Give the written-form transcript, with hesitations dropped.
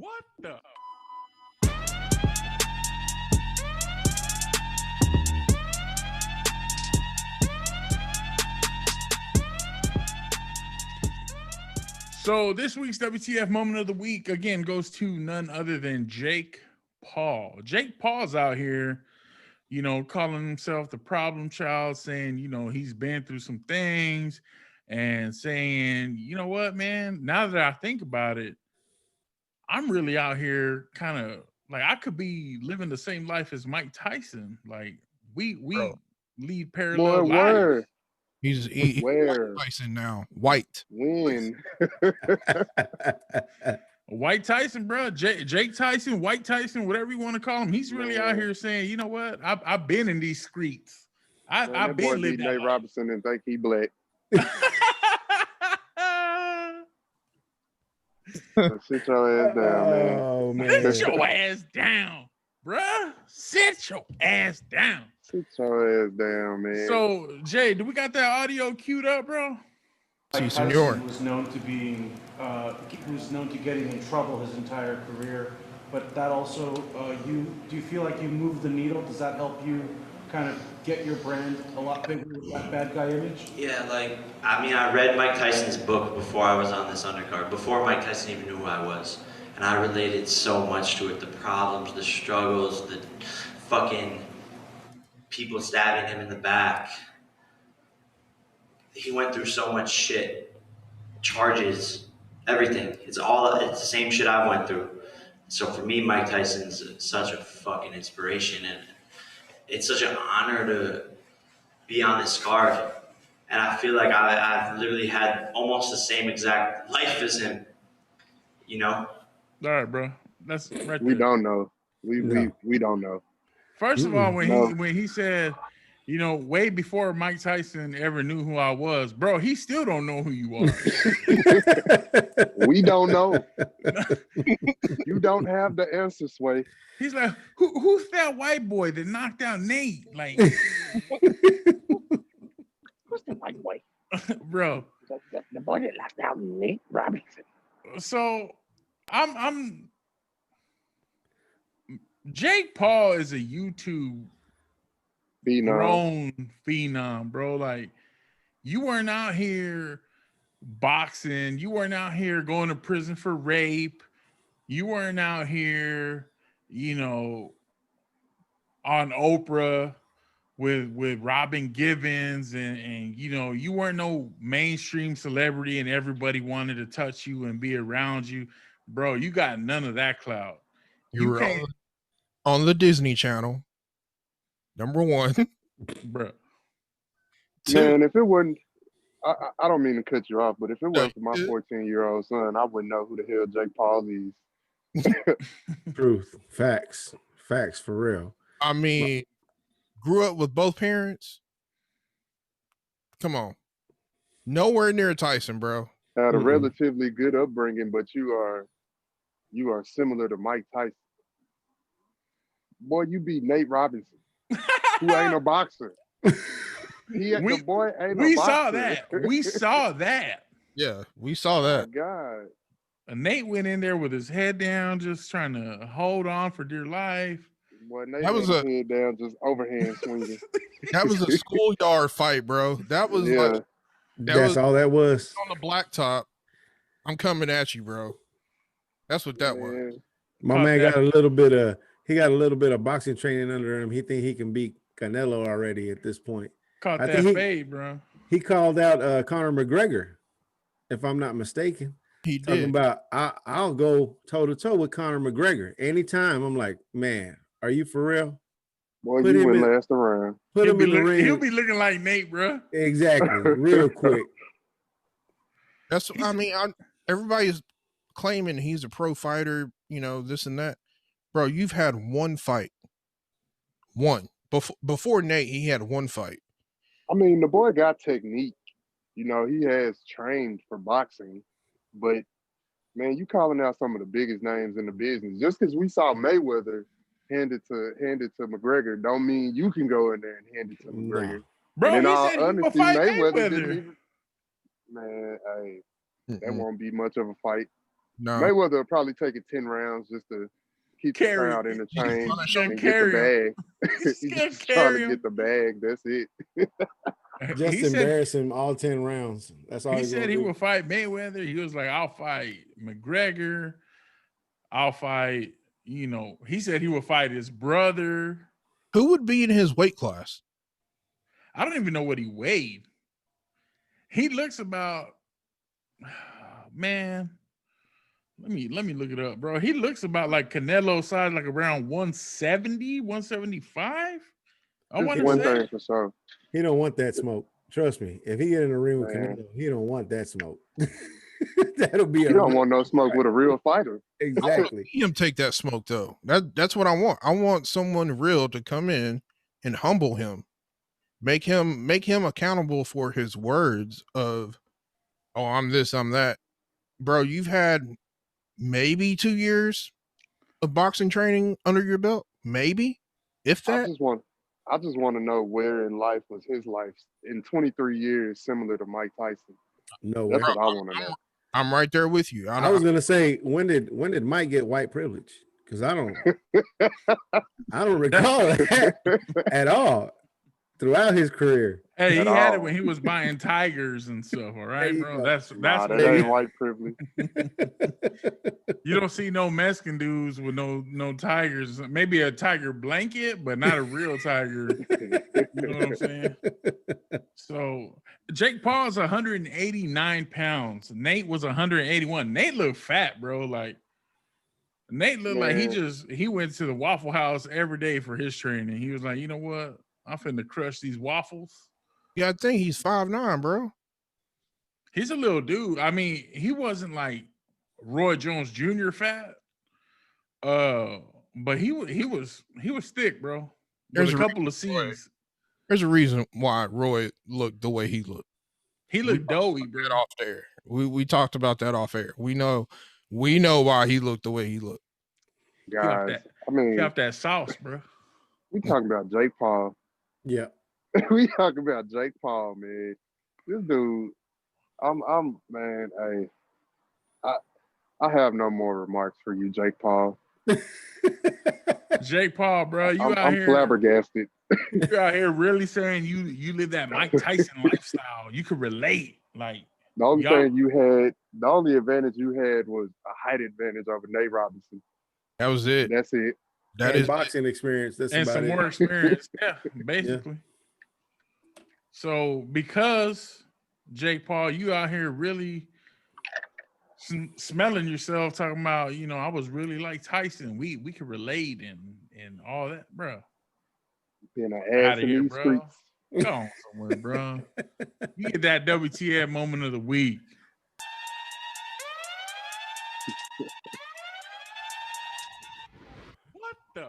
What the? So this week's WTF moment of the week again goes to none other than Jake Paul. Jake Paul's out here, calling himself the problem child, saying, he's been through some things and saying, you know what, man, now that I think about it, I'm really out here kind of like I could be living the same life as Mike Tyson. Like we Bro. lead Boy, parallel lives. where? He's White Where? Tyson now. White. When? White Tyson, bro, Jake Tyson, White Tyson, whatever you want to call him. He's really out Man. here saying, you know what? I've been in these streets. Man, I've that boy been beat living Nate that life. Robinson and think he black. So sit your ass down, man. Oh man. Sit your ass down, bruh. Sit your ass down. Sit your ass down, man. So, Jay, do we got that audio queued up, bro? Si, Mike senor. Tyson was known to getting in trouble his entire career, but that also, do you feel like you moved the needle? Does that help you kind of get your brand a lot bigger with that bad guy image? Yeah, I read Mike Tyson's book before I was on this undercard, before Mike Tyson even knew who I was. And I related so much to it, the problems, the struggles, the fucking people stabbing him in the back. He went through so much shit, charges, everything. It's the same shit I went through. So for me, Mike Tyson's such a fucking inspiration, and it's such an honor to be on this card. And I feel like I've literally had almost the same exact life as him, All right, bro. That's right We there. don't know. We don't know. First of all, when No. he said, way before Mike Tyson ever knew who I was, bro, he still don't know who you are. We don't know. You don't have the answer, Sway. He's like, who's that white boy that knocked out Nate? Like, Who's the white boy? bro. The boy that knocked out Nate Robinson. So I'm Jake Paul is a YouTube grown phenom, bro. Like, you weren't out here boxing, you weren't out here going to prison for rape, you weren't out here, on Oprah with Robin Givens, and you weren't no mainstream celebrity and everybody wanted to touch you and be around you, bro. You got none of that clout. You were on the Disney Channel. Number one. Bro. Man, if it wasn't, I don't mean to cut you off, but if it wasn't for my 14-year-old son, I wouldn't know who the hell Jake Paul is. Truth. Facts for real. I mean, grew up with both parents. Come on. Nowhere near Tyson, bro. Had a relatively good upbringing, but you are similar to Mike Tyson. Boy, you beat Nate Robinson, who ain't a boxer. The boy ain't a boxer. We saw that. We saw that. Yeah, we saw that. Oh, God. And Nate went in there with his head down, just trying to hold on for dear life. Boy, Nate That was head down, just overhand swinging. That was a schoolyard fight, bro. That was like That's all that was. On the blacktop. I'm coming at you, bro. That's what that was. My man got a little bit of boxing training under him. He think he can beat Canelo already at this point. Caught I that think fade, bro. He called out Conor McGregor, if I'm not mistaken. He did. Talking about I'll go toe to toe with Conor McGregor anytime. I'm like, man, are you for real? Boy, you wouldn't last around. Put him in the ring. He'll be looking like Nate, bro. Exactly, real quick. Everybody's claiming he's a pro fighter, this and that. Bro, you've had one fight. One. Before Nate, he had one fight. I mean, the boy got technique. He has trained for boxing. But, man, you calling out some of the biggest names in the business. Just because we saw Mayweather hand it to McGregor don't mean you can go in there and hand it to McGregor. Bro, and in he all said honesty, Mayweather didn't even... Man, hey, that Mm-mm. won't be much of a fight. No. Mayweather will probably take it 10 rounds just to keep the Carry. crowd entertained He's gonna and get carry the bag. He's He's gonna just trying to carry get the bag. That's it. Just he said embarrass him all 10 rounds. That's all he he's said gonna he do. would fight Mayweather. He was like, I'll fight McGregor. I'll fight, he said he would fight his brother. Who would be in his weight class? I don't even know what he weighed. He looks about, man. Let me look it up, bro. He looks about like Canelo size, like around 170, 175. I Just want one to thing say for sure. He don't want that smoke. Trust me. If he get in the ring with Man. Canelo, he don't want that smoke. That'll be You don't want no smoke with a real fighter. exactly. See him take that smoke though. That's what I want. I want someone real to come in and humble him. Make him accountable for his words of, oh, I'm this, I'm that. Bro, you've had maybe 2 years of boxing training under your belt. Maybe. If I that. just want to know where in life was his life in 23 years similar to Mike Tyson. No That's way. what I want to know. I'm right there with you. I was gonna say, when did Mike get white privilege? Because I don't recall that at all throughout his career. hey, he At had it all. when he was buying tigers and stuff. All right, you bro. go. That's Nah, what that he ain't had. white privilege. You don't see no Mexican dudes with no tigers. Maybe a tiger blanket, but not a real tiger. You know what I'm saying? So Jake Paul's 189 pounds. Nate was 181. Nate looked fat, bro. Like Nate looked like Man. he went to the Waffle House every day for his training. He was like, you know what? I'm finna crush these waffles. Yeah, I think he's 5'9", bro. He's a little dude. I mean, he wasn't like Roy Jones Jr. fat. But he was thick, bro. With There's a a couple of C's. There's a reason why Roy looked the way he looked. He looked doughy, bro. That off air. We talked about that off air. We know why he looked the way he looked. Guys, He off that sauce, bro. we talking about Jake Paul. Yeah. We talking about Jake Paul, man. This dude, I'm man, hey, I have no more remarks for you, Jake Paul. Jake Paul, bro, I'm flabbergasted. You out here really saying you live that Mike Tyson lifestyle. You could relate. Like The only advantage you had was a height advantage over Nate Robinson. That was it. That's it. That And is boxing experience. That's and about some it. more experience. Yeah, basically. So because Jake Paul, you out here really smelling yourself, talking about, I was really like Tyson. We could relate and all that, bro. Being an ass Out of in here, these bro. streets. Go on somewhere, bro. You get that WTF moment of the week. What the